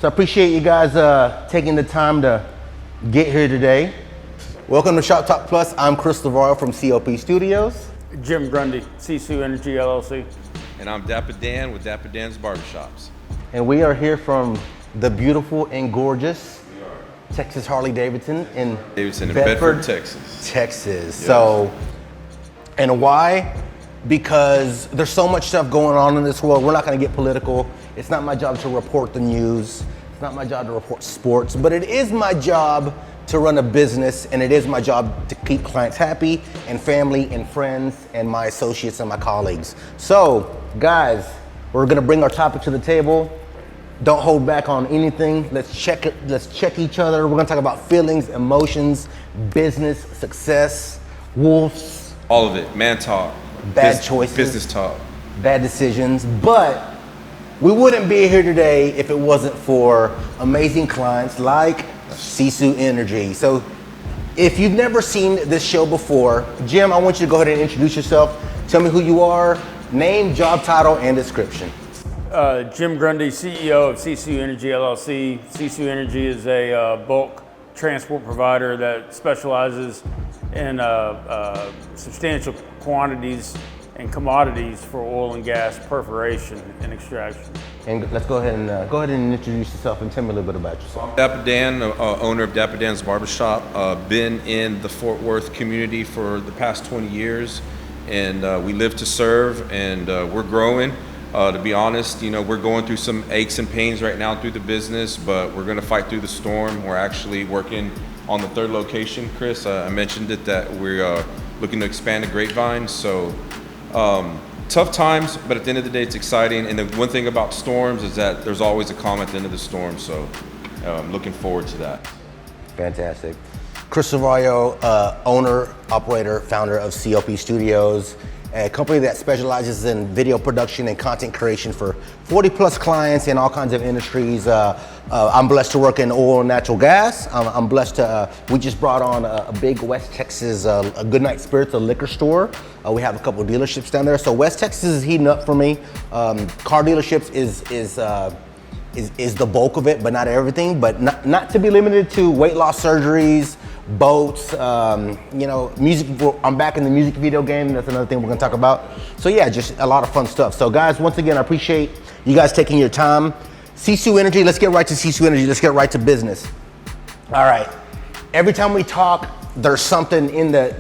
So I appreciate you guys taking the time to get here today. Welcome to Shop Talk Plus. I'm Chris Lavarro from COP Studios. Jim Grundy, Sisu Energy, LLC. And I'm Dapper Dan with Dapper Dan's Barbershops. And we are here from the beautiful and gorgeous Texas Harley-Davidson in Bedford, Texas. Yes. So, and why? Because there's so much stuff going on in this world. We're not going to get political. It's not my job to report the news. It's not my job to report sports, but it is my job to run a business, and it is my job to keep clients happy and family and friends and my associates and my colleagues. So, guys, we're going to bring our topic to the table. Don't hold back on anything. Let's check it. Let's check each other. We're going to talk about feelings, emotions, business, success, wolves. All of it. Man talk. Bad choices. Business talk. Bad decisions. But we wouldn't be here today if it wasn't for amazing clients like Sisu Energy. So if you've never seen this show before, Jim, I want you to go ahead and introduce yourself. Tell me who you are, name, job title, and description. Jim Grundy, CEO of Sisu Energy, LLC. Sisu Energy is a bulk transport provider that specializes in substantial quantities and commodities for oil and gas perforation and extraction. And let's go ahead and introduce yourself and tell me a little bit about yourself. Dapper Dan, owner of Dapper Dan's Barbershop. Been in the Fort Worth community for the past 20 years, and we live to serve, and we're growing. To be honest, we're going through some aches and pains right now through the business, but we're going to fight through the storm. We're actually working on the third location, Chris. I mentioned it that we're looking to expand the Grapevine. So tough times, but at the end of the day, it's exciting. And the one thing about storms is that there's always a calm at the end of the storm. So I'm looking forward to that. Fantastic. Chris Lavarro, owner, operator, founder of COP Studios, a company that specializes in video production and content creation for 40 plus clients in all kinds of industries. I'm blessed to work in oil and natural gas. I'm blessed to, we just brought on a big West Texas, a Goodnight Spirits, a liquor store. We have a couple of dealerships down there. So West Texas is heating up for me. Car dealerships is the bulk of it, but not everything, but not to be limited to weight loss surgeries, boats, music. I'm back in the music video game. That's another thing we're gonna talk about. So yeah, just a lot of fun stuff. So guys, once again, I appreciate you guys taking your time. Sisu Energy, let's get right to Sisu Energy. Let's get right to business. All right, every time we talk, there's something in the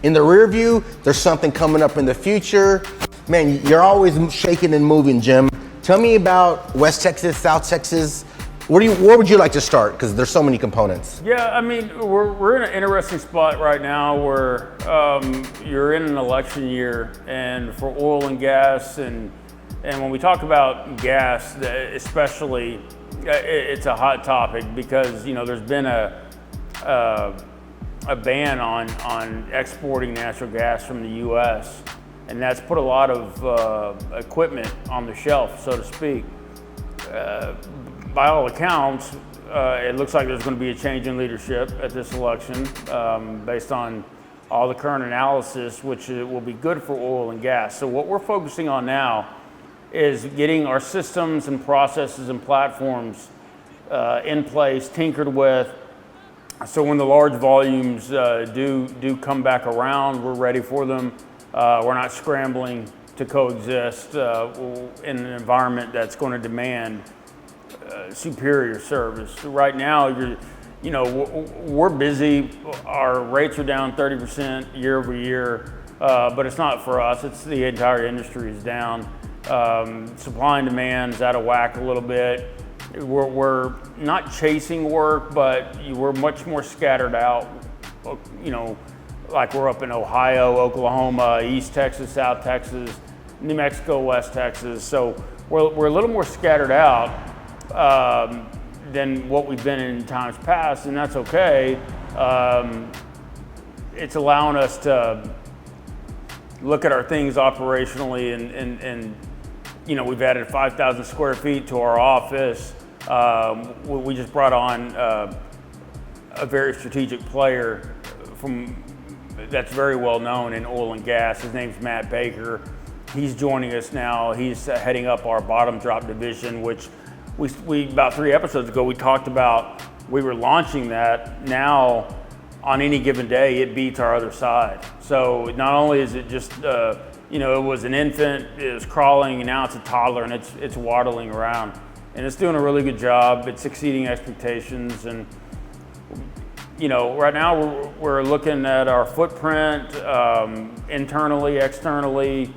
rear view, there's something coming up in the future. Man, you're always shaking and moving, Jim. Tell me about West Texas, South Texas. Where would you like to start? Because there's so many components. Yeah, I mean, we're in an interesting spot right now where you're in an election year, and for oil and gas, and when we talk about gas, especially, it's a hot topic because there's been a ban on exporting natural gas from the U.S., and that's put a lot of equipment on the shelf, so to speak. By all accounts, it looks like there's going to be a change in leadership at this election based on all the current analysis, which will be good for oil and gas. So what we're focusing on now is getting our systems and processes and platforms in place, tinkered with, so when the large volumes do come back around, we're ready for them. We're not scrambling to coexist in an environment that's going to demand superior service. Right now, we're busy. Our rates are down 30% year over year, but it's not for us. It's the entire industry is down. Supply and demand is out of whack a little bit. We're not chasing work, but we're much more scattered out. Like we're up in Ohio, Oklahoma, East Texas, South Texas, New Mexico, West Texas. So we're a little more scattered out than what we've been in times past, and that's okay. It's allowing us to look at our things operationally, and we've added 5,000 square feet to our office. We just brought on a very strategic player that's very well known in oil and gas. His name's Matt Baker. He's joining us now. He's heading up our bottom drop division, which we about 3 episodes ago, we talked about we were launching that. Now, on any given day, it beats our other side. So not only is it just, it was an infant, it was crawling, and now it's a toddler, and it's waddling around. And it's doing a really good job. It's exceeding expectations. And, right now we're looking at our footprint, internally, externally,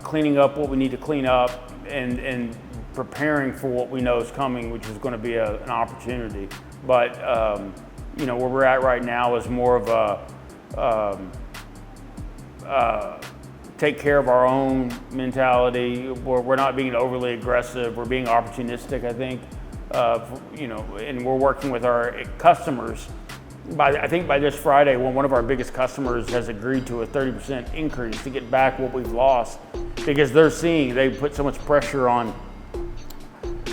cleaning up what we need to clean up, and preparing for what we know is coming, which is going to be an opportunity. But where we're at right now is more of a take care of our own mentality. We're not being overly aggressive. We're being opportunistic, I think. And we're working with our customers. I think by this Friday, when one of our biggest customers has agreed to a 30% increase to get back what we've lost, because they put so much pressure on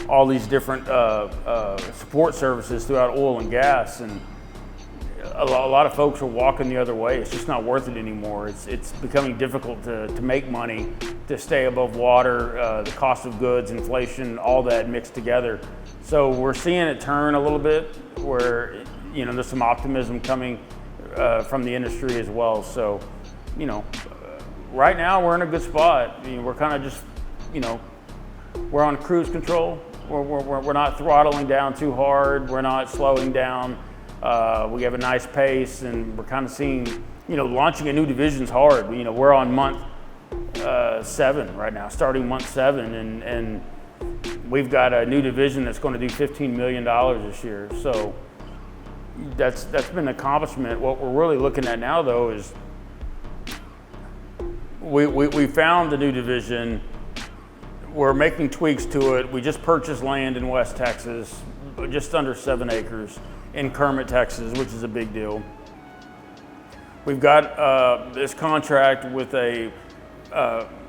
all these different support services throughout oil and gas, and a lot of folks are walking the other way. It's just not worth it anymore. It's becoming difficult to make money, to stay above water, the cost of goods, inflation, all that mixed together. So we're seeing it turn a little bit where, there's some optimism coming from the industry as well. So, right now we're in a good spot. We're kind of just, we're on cruise control. We're not throttling down too hard. We're not slowing down. We have a nice pace, and we're kind of seeing, launching a new division's hard. We're on month 7 right now, starting month 7, and we've got a new division that's going to do $15 million this year. So that's been an accomplishment. What we're really looking at now, though, is we found the new division. We're making tweaks to it. We just purchased land in West Texas, just under 7 acres in Kermit, Texas, which is a big deal. We've got this contract with a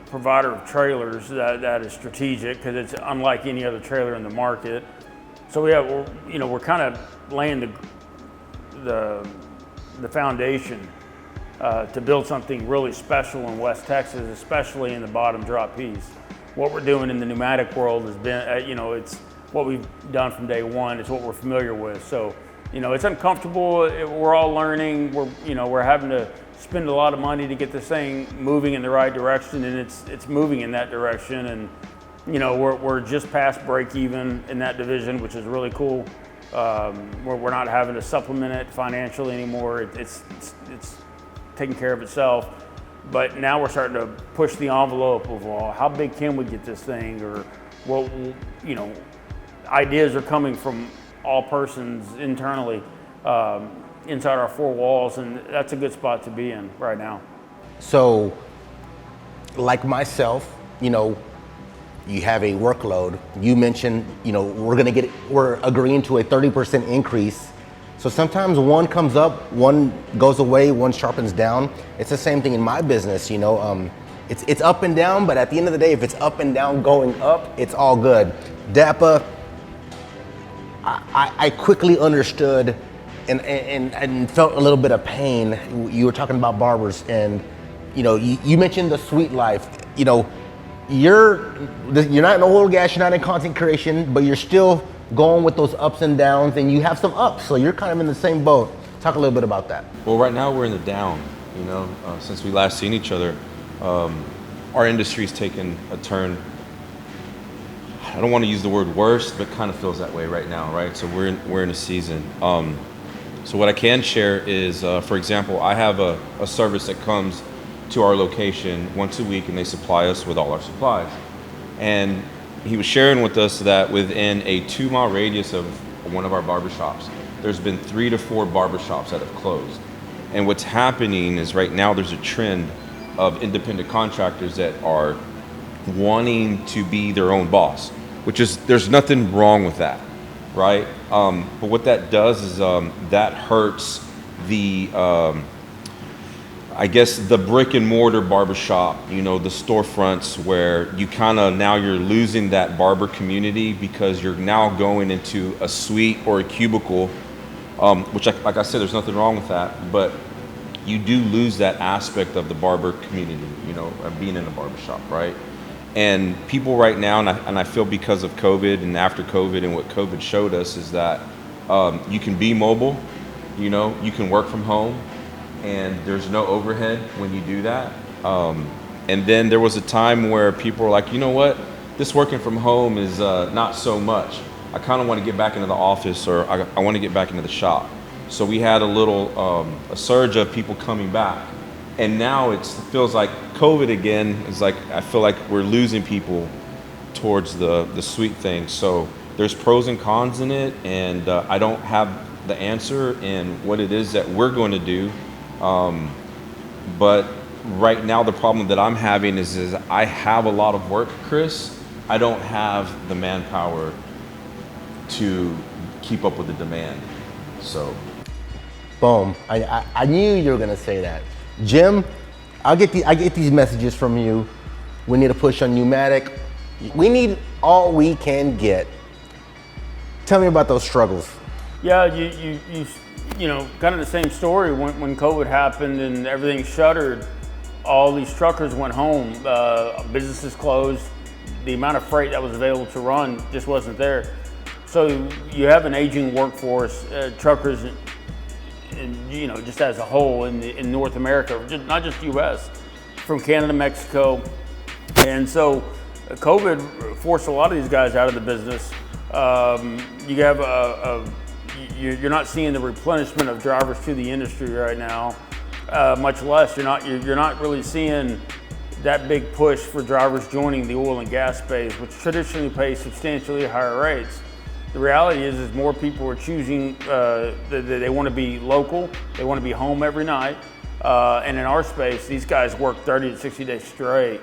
provider of trailers that is strategic because it's unlike any other trailer in the market. So we're kind of laying the foundation to build something really special in West Texas, especially in the bottom drop piece. What we're doing in the pneumatic world has been, it's what we've done from day one. It's what we're familiar with. So, it's uncomfortable. We're all learning. We're having to spend a lot of money to get this thing moving in the right direction, and it's moving in that direction. And, we're just past break even in that division, which is really cool. We're not having to supplement it financially anymore. It's taking care of itself. But now we're starting to push the envelope of, well, how big can we get this thing? Or, ideas are coming from all persons internally inside our 4 walls, and that's a good spot to be in right now. So, like myself, you have a workload. You mentioned, we're agreeing to a 30% increase. So sometimes one comes up, one goes away, one sharpens down. It's the same thing in my business, It's up and down, but at the end of the day, if it's up and down going up, it's all good. DAPA, I quickly understood and felt a little bit of pain. You were talking about barbers, and you mentioned the sweet life. You're not in oil and gas, you're not in content creation, but you're still going with those ups and downs, and you have some ups, so you're kind of in the same boat. Talk a little bit about that. Well, right now we're in the down. Since we last seen each other, our industry's taken a turn. I don't want to use the word worst, but kind of feels that way right now, right? So we're in a season. So what I can share is, for example, I have a service that comes to our location once a week, and they supply us with all our supplies. And he was sharing with us that within a 2-mile radius of one of our barbershops, there's been 3 to 4 barbershops that have closed. And what's happening is right now there's a trend of independent contractors that are wanting to be their own boss, which is, there's nothing wrong with that, right? But what that does is that hurts the the brick and mortar barbershop, the storefronts, where you're losing that barber community because you're now going into a suite or a cubicle, which like I said, there's nothing wrong with that, but you do lose that aspect of the barber community, being in a barbershop, right? And people right now, and I feel because of COVID and after COVID and what COVID showed us is that you can be mobile, you know, you can work from home, and there's no overhead when you do that. And then there was a time where people were like, you know what, this working from home is not so much. I kind of want to get back into the office, or I want to get back into the shop. So we had a little a surge of people coming back. And now it feels like COVID again is like, I feel like we're losing people towards the sweet thing. So there's pros and cons in it, and I don't have the answer in what it is that we're going to do. But right now the problem that I'm having is I have a lot of work, Chris. I don't have the manpower to keep up with the demand. So. Boom. I knew you were gonna say that. Jim, I get these messages from you. We need a push on pneumatic. We need all we can get. Tell me about those struggles. Yeah, you know, kind of the same story when COVID happened and everything shuttered. All these truckers went home. Businesses closed. The amount of freight that was available to run just wasn't there. So you have an aging workforce, truckers. And, you know, just as a whole in North America, not just U.S., from Canada, Mexico, and so COVID forced a lot of these guys out of the business. You have you're not seeing the replenishment of drivers to the industry right now. Much less you're not really seeing that big push for drivers joining the oil and gas space, which traditionally pays substantially higher rates. The reality is more people are choosing, they want to be local, they want to be home every night. And in our space, these guys work 30 to 60 days straight.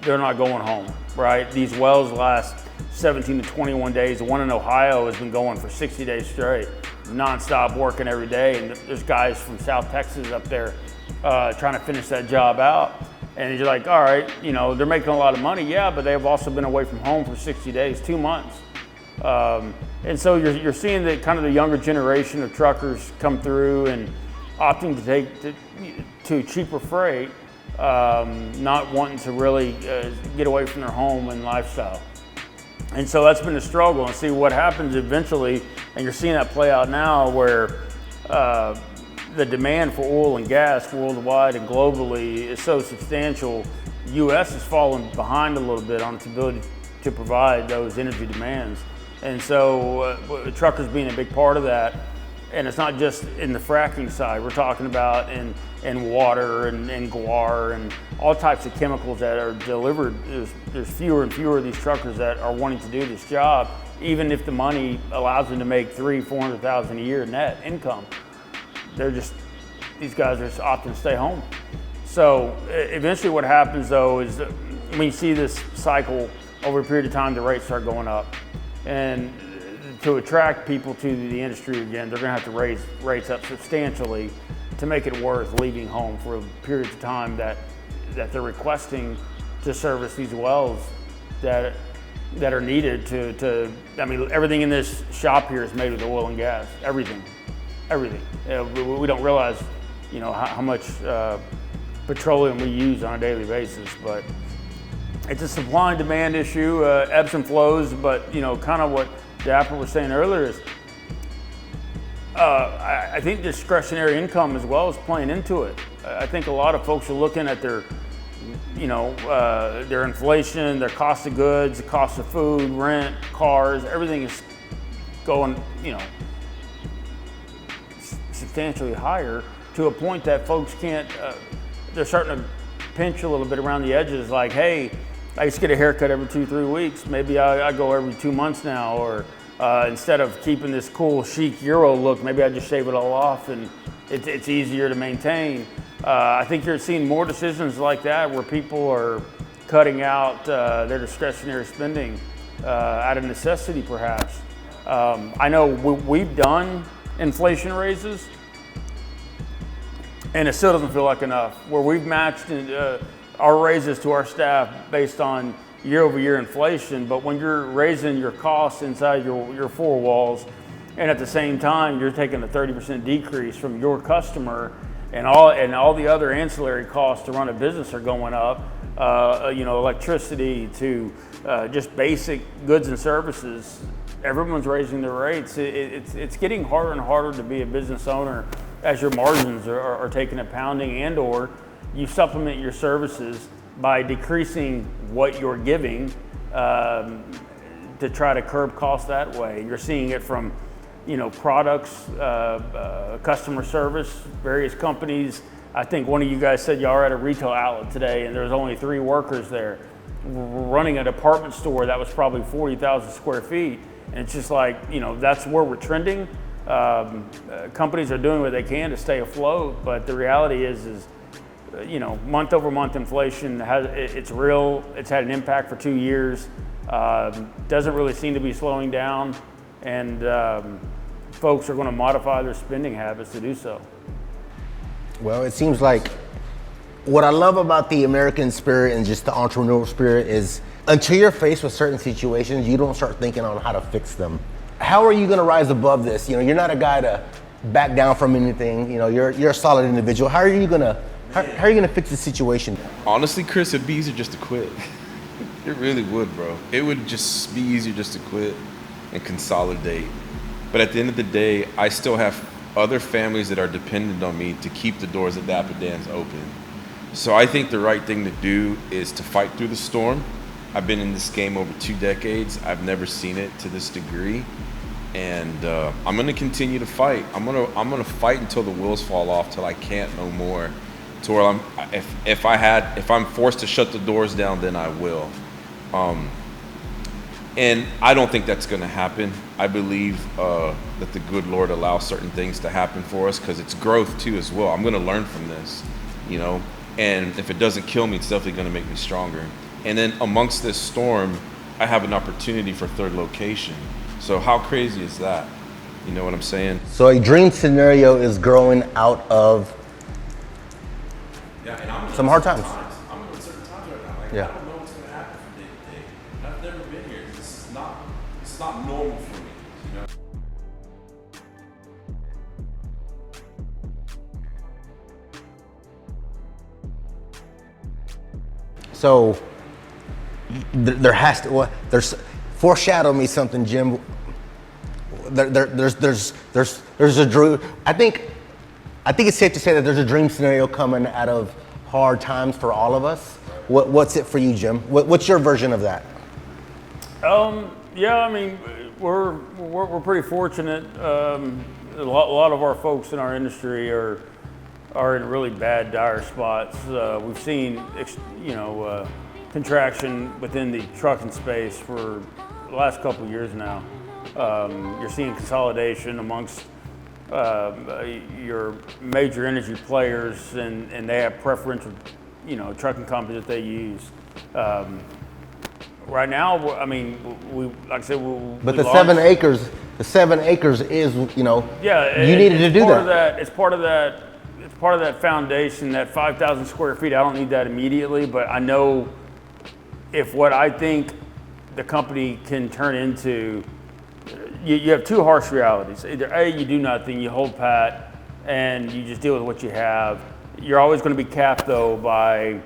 They're not going home, right? These wells last 17 to 21 days. The one in Ohio has been going for 60 days straight, nonstop working every day. And there's guys from South Texas up there trying to finish that job out. And you're like, all right, you know, they're making a lot of money, yeah, but they've also been away from home for 60 days, 2 months. And so you're seeing that kind of the younger generation of truckers come through and opting to take to cheaper freight, not wanting to really get away from their home and lifestyle. And so that's been a struggle, and see what happens eventually, and you're seeing that play out now where the demand for oil and gas worldwide and globally is so substantial. The U.S. has fallen behind a little bit on its ability to provide those energy demands. And so truckers being a big part of that, and it's not just in the fracking side. We're talking about in water and guar and all types of chemicals that are delivered. There's fewer and fewer of these truckers that are wanting to do this job, even if the money allows them to make $300,000-$400,000 a year net income. These guys are just opting to stay home. So eventually what happens though is when you see this cycle over a period of time, the rates start going up. And to attract people to the industry again, they're gonna have to raise rates up substantially to make it worth leaving home for periods of time that they're requesting to service these wells that are needed to I mean, everything in this shop here is made with oil and gas, everything. We don't realize, you know, how much petroleum we use on a daily basis, but it's a supply and demand issue, ebbs and flows, but you know, kind of what Dapper was saying earlier is, I think discretionary income as well is playing into it. I think a lot of folks are looking at their, you know, their inflation, their cost of goods, the cost of food, rent, cars, everything is going, you know, substantially higher to a point that folks can't, they're starting to pinch a little bit around the edges, like, hey, I used to get a haircut every 2-3 weeks. Maybe I go every 2 months now, or instead of keeping this cool chic Euro look, maybe I just shave it all off and it's easier to maintain. I think you're seeing more decisions like that where people are cutting out their discretionary spending out of necessity perhaps. I know we've done inflation raises and it still doesn't feel like enough, where we've matched our raises to our staff based on year-over-year inflation, but when you're raising your costs inside your four walls, and at the same time you're taking a 30% decrease from your customer, and all the other ancillary costs to run a business are going up. Electricity to just basic goods and services. Everyone's raising their rates. It's getting harder and harder to be a business owner as your margins are taking a pounding, and or you supplement your services by decreasing what you're giving to try to curb costs that way. You're seeing it from, products, customer service, various companies. I think one of you guys said y'all were at a retail outlet today and there was only 3 workers there. We're running a department store that was probably 40,000 square feet. And it's just like, that's where we're trending. Companies are doing what they can to stay afloat, but the reality is month over month inflation it's real. It's had an impact for 2 years. Doesn't really seem to be slowing down, and folks are going to modify their spending habits to do so. Well, it seems like what I love about the American spirit and just the entrepreneurial spirit is until you're faced with certain situations, you don't start thinking on how to fix them. How are you going to rise above this? You're not a guy to back down from anything. You're a solid individual. How are you going to fix the situation? Honestly, Chris, it'd be easier just to quit. It really would, bro. It would just be easier just to quit and consolidate. But at the end of the day, I still have other families that are dependent on me to keep the doors at Dapper Dan's open. So I think the right thing to do is to fight through the storm. I've been in this game over 2 decades. I've never seen it to this degree. And I'm gonna continue to fight. I'm gonna fight until the wheels fall off, till I can't no more. To where if I'm forced to shut the doors down, then I will. And I don't think that's gonna happen. I believe that the good Lord allows certain things to happen for us because it's growth too as well. I'm gonna learn from this, and if it doesn't kill me, it's definitely gonna make me stronger. And then amongst this storm, I have an opportunity for 3rd location. So how crazy is that? You know what I'm saying? So a dream scenario is growing out of some hard times. I'm in certain times right now. Yeah. I don't know what's going to happen from day to day. I've never been here. It's not normal for me. So there's foreshadow me something, Jim. There's a dream. I think it's safe to say that there's a dream scenario coming out of hard times for all of us. What's it for you, Jim? What's your version of that? Yeah, I mean, we're pretty fortunate. A lot of our folks in our industry are in really bad, dire spots. We've seen, contraction within the trucking space for the last couple of years now. You're seeing consolidation amongst your major energy players, and they have preferential, trucking companies that they use. Right now, I mean, like I said, but the 7 acres is, yeah, you needed to do that. It's part of that foundation, that 5,000 square feet. I don't need that immediately, but I know if what I think the company can turn into, you have 2 harsh realities. Either A, you do nothing, you hold pat, and you just deal with what you have. You're always going to be capped, though, by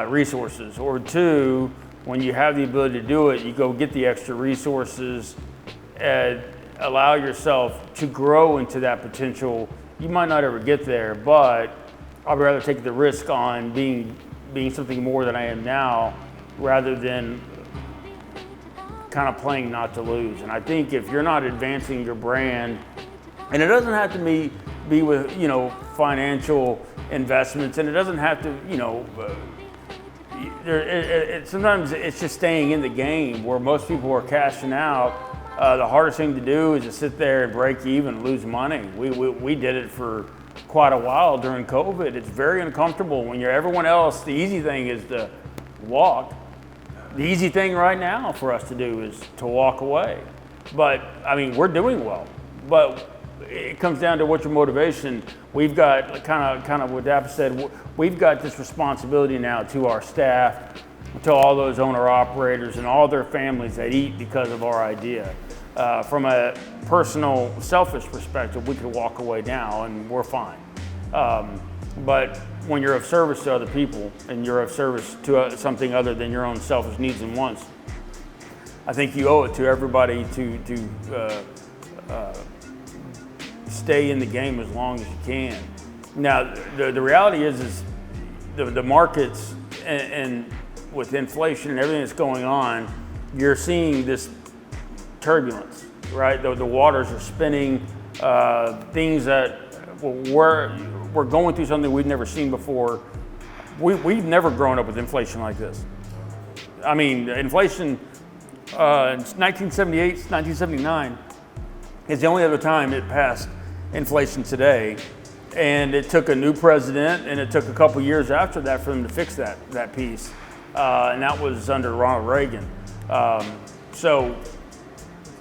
resources. Or 2, when you have the ability to do it, you go get the extra resources and allow yourself to grow into that potential. You might not ever get there, but I'd rather take the risk on being something more than I am now, rather than kind of playing not to lose. And I think if you're not advancing your brand, and it doesn't have to be with financial investments, and it doesn't have to sometimes it's just staying in the game, where most people are cashing out. The hardest thing to do is to sit there and break even and lose money. We did it for quite a while during COVID. It's very uncomfortable when everyone else. The easy thing is to walk. The easy thing right now for us to do is to walk away. But I mean, we're doing well. But it comes down to what's your motivation. We've got kind of what Dapper said. We've got this responsibility now to our staff, to all those owner-operators and all their families that eat because of our idea. From a personal, selfish perspective, we could walk away now and we're fine. But when you're of service to other people and you're of service to something other than your own selfish needs and wants, I think you owe it to everybody to stay in the game as long as you can. Now, the reality is the markets and with inflation and everything that's going on, you're seeing this turbulence, right? The waters are spinning, things that we're going through something we've never seen before. We've never grown up with inflation like this. I mean, inflation in 1978, 1979 is the only other time it passed inflation today. And it took a new president, and it took a couple years after that for them to fix that piece. And that was under Ronald Reagan. So,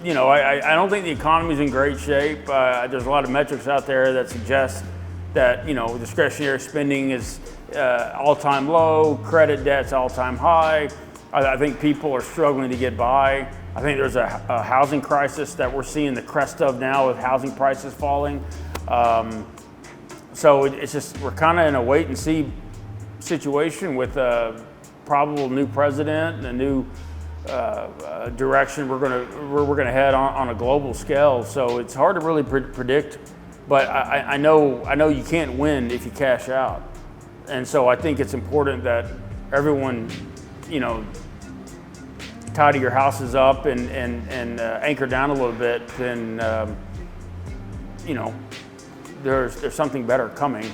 you know, I don't think the economy's in great shape. There's a lot of metrics out there that suggest that, you know, discretionary spending is all-time low, credit debt's all-time high. I think people are struggling to get by. I think there's a housing crisis that we're seeing the crest of now with housing prices falling. So it's just, we're kind of in a wait and see situation with a probable new president and a new direction we're gonna head on a global scale. So it's hard to really predict, but I know you can't win if you cash out. And so I think it's important that everyone, you know, tidy your houses up and anchor down a little bit, then you know, there's something better coming.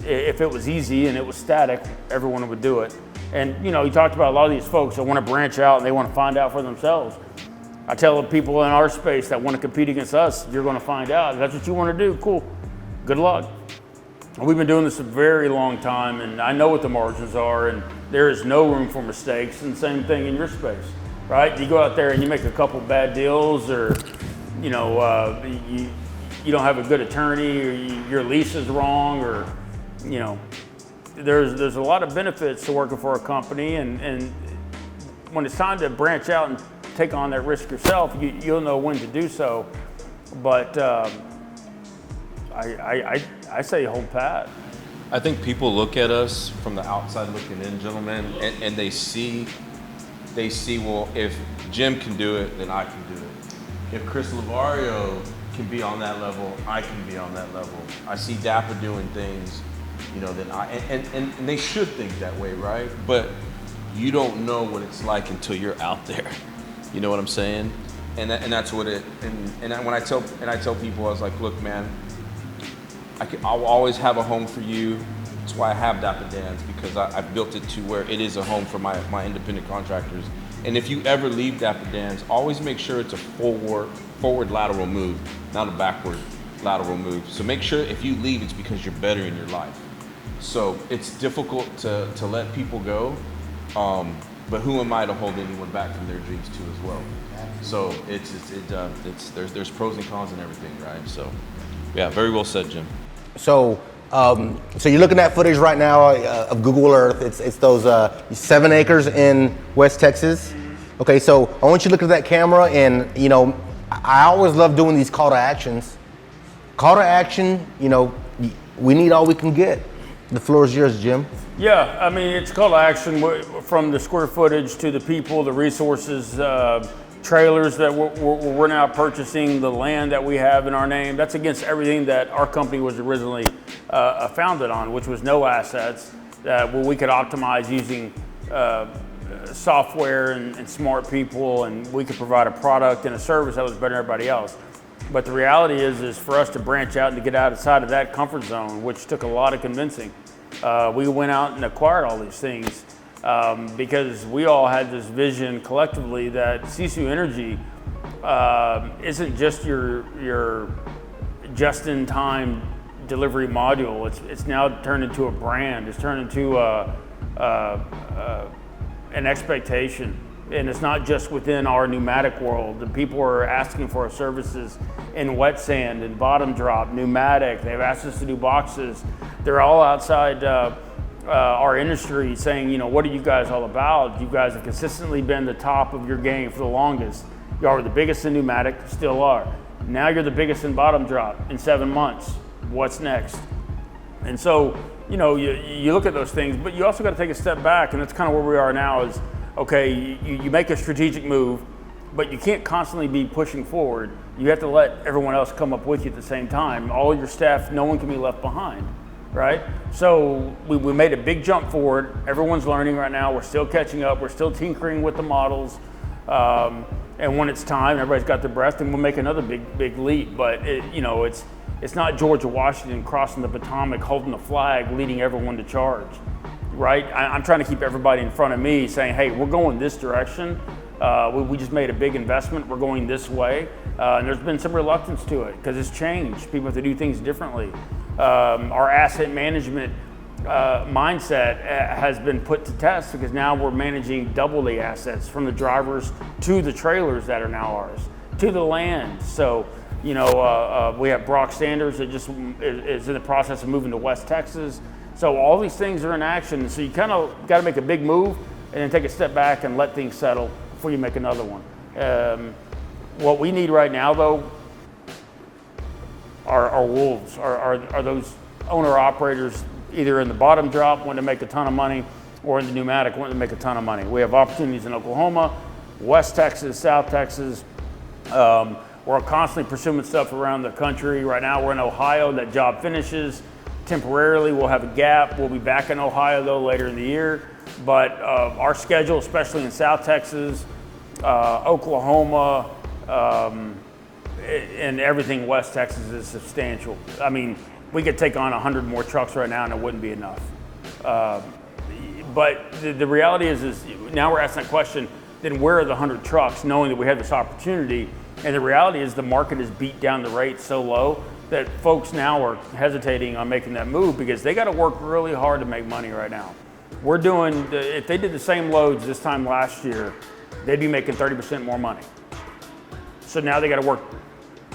If it was easy and it was static, everyone would do it. And you know, you talked about a lot of these folks that want to branch out and they want to find out for themselves. I tell the people in our space that want to compete against us, you're going to find out. If that's what you want to do, cool, good luck. We've been doing this a very long time, and I know what the margins are, and there is no room for mistakes. And same thing in your space, right? You go out there and you make a couple bad deals, or you know, you don't have a good attorney, or your lease is wrong, or you know, there's a lot of benefits to working for a company, and when it's time to branch out and take on that risk yourself, you'll know when to do so. But I say hold pat. I think people look at us from the outside looking in, gentlemen, and they see, well, if Jim can do it, then I can do it. If Chris Lavario can be on that level, I can be on that level. I see Dapper doing things, you know, then and they should think that way, right? But you don't know what it's like until you're out there. You know what I'm saying? And that's what it. And when I tell people, I was like, look, man, I'll always have a home for you. That's why I have Dapper Dan's, because I built it to where it is a home for my independent contractors. And if you ever leave Dapper Dan's, always make sure it's a forward lateral move, not a backward lateral move. So make sure if you leave, it's because you're better in your life. So it's difficult to let people go, but who am I to hold anyone back from their dreams too as well? So there's pros and cons and everything, right? So yeah, very well said, Jim. So you're looking at footage right now of Google Earth. It's those 7 acres in West Texas. Okay, so I want you to look at that camera, and you know, I always love doing these call to actions. Call to action, you know, we need all we can get. The floor is yours, Jim. Yeah, I mean, it's call to action from the square footage to the people, the resources, trailers that we're now purchasing, the land that we have in our name. That's against everything that our company was originally founded on, which was no assets, where we could optimize using software and smart people, and we could provide a product and a service that was better than everybody else. But the reality is for us to branch out and to get outside of that comfort zone, which took a lot of convincing. We went out and acquired all these things because we all had this vision collectively that Sisu Energy isn't just your just-in-time delivery module. It's now turned into a brand. It's turned into an expectation. And it's not just within our pneumatic world. The people are asking for our services in wet sand and bottom drop, pneumatic. They've asked us to do boxes. They're all outside our industry saying, you know, what are you guys all about? You guys have consistently been the top of your game for the longest. You are the biggest in pneumatic, still are. Now you're the biggest in bottom drop in 7 months. What's next? And so, you look at those things, but you also got to take a step back, and that's kind of where we are now is, okay, you make a strategic move, but you can't constantly be pushing forward. You have to let everyone else come up with you at the same time. All your staff, no one can be left behind, right? So we made a big jump forward. Everyone's learning right now. We're still catching up. We're still tinkering with the models. And when it's time, everybody's got their breath, and we'll make another big leap. But it's not George Washington crossing the Potomac, holding the flag, leading everyone to charge, right? I'm trying to keep everybody in front of me saying, hey, we're going this direction. We just made a big investment. We're going this way. And there's been some reluctance to it because it's changed. People have to do things differently. Our asset management mindset has been put to test because now we're managing double the assets from the drivers to the trailers that are now ours, to the land. So, we have Brock Sanders that just is in the process of moving to West Texas. So all these things are in action. So you kind of got to make a big move and then take a step back and let things settle before you make another one. What we need right now, though, are wolves, are those owner-operators either in the bottom drop wanting to make a ton of money or in the pneumatic wanting to make a ton of money. We have opportunities in Oklahoma, West Texas, South Texas. We're constantly pursuing stuff around the country. Right now we're in Ohio. That job finishes temporarily. We'll have a gap. We'll be back in Ohio, though, later in the year. But our schedule, especially in South Texas, Oklahoma, and everything West Texas is substantial. I mean, we could take on 100 more trucks right now and it wouldn't be enough. But the reality is now we're asking that question, then where are the 100 trucks, knowing that we have this opportunity? And the reality is the market has beat down the rate so low that folks now are hesitating on making that move because they got to work really hard to make money right now. We're doing, if they did the same loads this time last year, they'd be making 30% more money. So now they got to work,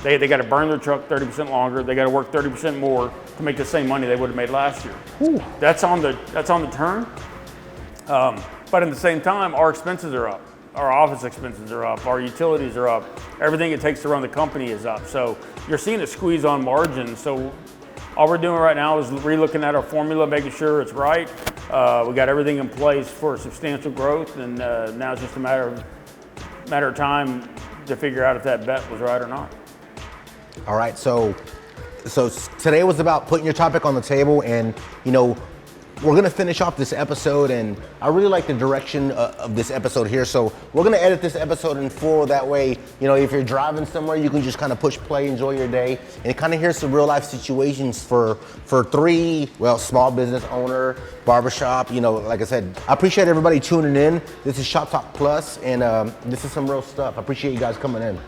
they got to burn their truck 30% longer. They got to work 30% more to make the same money they would have made last year. Whew. That's on the turn. But at the same time, our expenses are up. Our office expenses are up. Our utilities are up. Everything it takes to run the company is up. So you're seeing a squeeze on margin. So all we're doing right now is re-looking at our formula, making sure it's right. We got everything in place for substantial growth, and now it's just a matter of time to figure out if that bet was right or not. All right, so today was about putting your topic on the table, and we're gonna finish off this episode, and I really like the direction of this episode here. So we're gonna edit this episode in full. That way, if you're driving somewhere, you can just kind of push play, enjoy your day, and kind of hear some real life situations for three, small business owner, barbershop. Like I said, I appreciate everybody tuning in. This is Shop Talk Plus, and this is some real stuff. I appreciate you guys coming in.